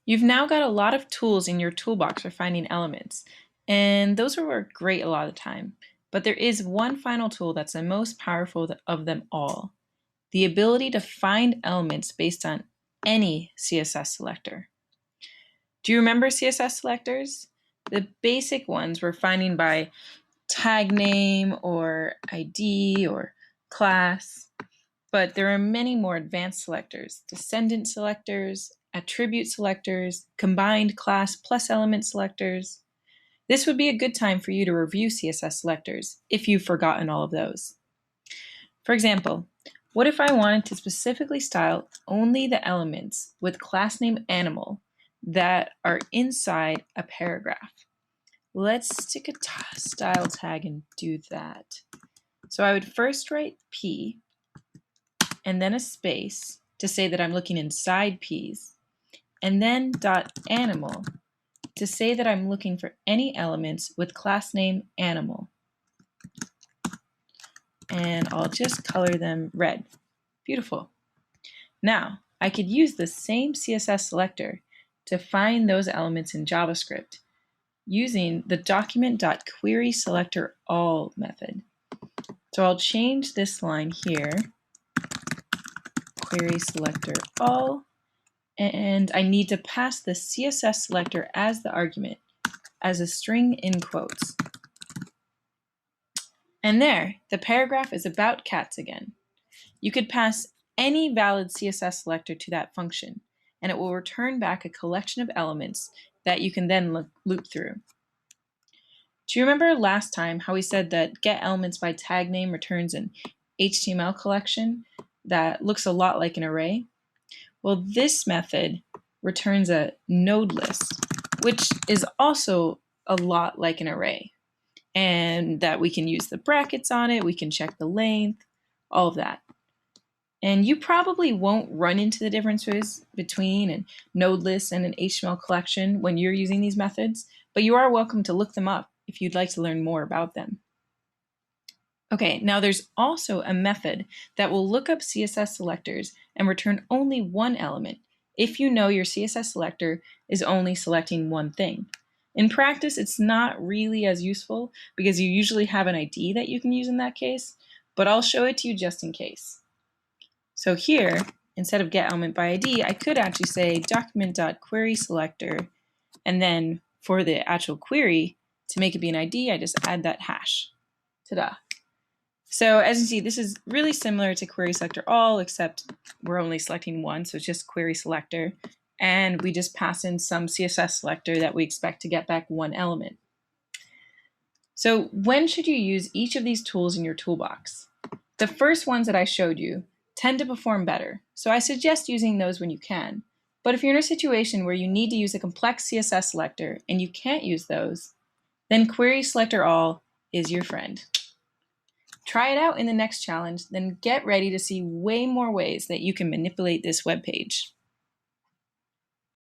You've now got a lot of tools in your toolbox for finding elements, and those will work great a lot of the time. But there is one final tool that's the most powerful of them all: the ability to find elements based on any CSS selector. Do you remember CSS selectors? The basic ones were finding by tag name or ID or class, but there are many more advanced selectors: descendant selectors, attribute selectors, combined class plus element selectors. This would be a good time for you to review CSS selectors if you've forgotten all of those. For example, what if I wanted to specifically style only the elements with class name animal that are inside a paragraph? Let's stick a style tag and do that. So I would first write P and then a space to say that I'm looking inside P's, and then .animal to say that I'm looking for any elements with class name animal. And I'll just color them red. Beautiful. Now, I could use the same CSS selector to find those elements in JavaScript using the document.querySelectorAll method. So I'll change this line here, querySelectorAll, and I need to pass the CSS selector as the argument, as a string in quotes. And there, the paragraph is about cats again. You could pass any valid CSS selector to that function, and it will return back a collection of elements that you can then loop through. Do you remember last time how we said that getElementsByTagName returns an HTML collection that looks a lot like an array? Well, this method returns a node list, which is also a lot like an array, and that we can use the brackets on it, we can check the length, all of that. And you probably won't run into the differences between a node list and an HTML collection when you're using these methods, but you are welcome to look them up if you'd like to learn more about them. Okay, now there's also a method that will look up CSS selectors and return only one element if you know your CSS selector is only selecting one thing. In practice, it's not really as useful because you usually have an ID that you can use in that case, but I'll show it to you just in case. So here, instead of getElementById, I could actually say document.querySelector, and then for the actual query, to make it be an ID, I just add that hash. Ta-da. So as you see, this is really similar to querySelectorAll, except we're only selecting one, so it's just querySelector, and we just pass in some CSS selector that we expect to get back one element. So when should you use each of these tools in your toolbox? The first ones that I showed you tend to perform better, so I suggest using those when you can. But if you're in a situation where you need to use a complex CSS selector and you can't use those, then querySelectorAll is your friend. Try it out in the next challenge, then get ready to see way more ways that you can manipulate this web page.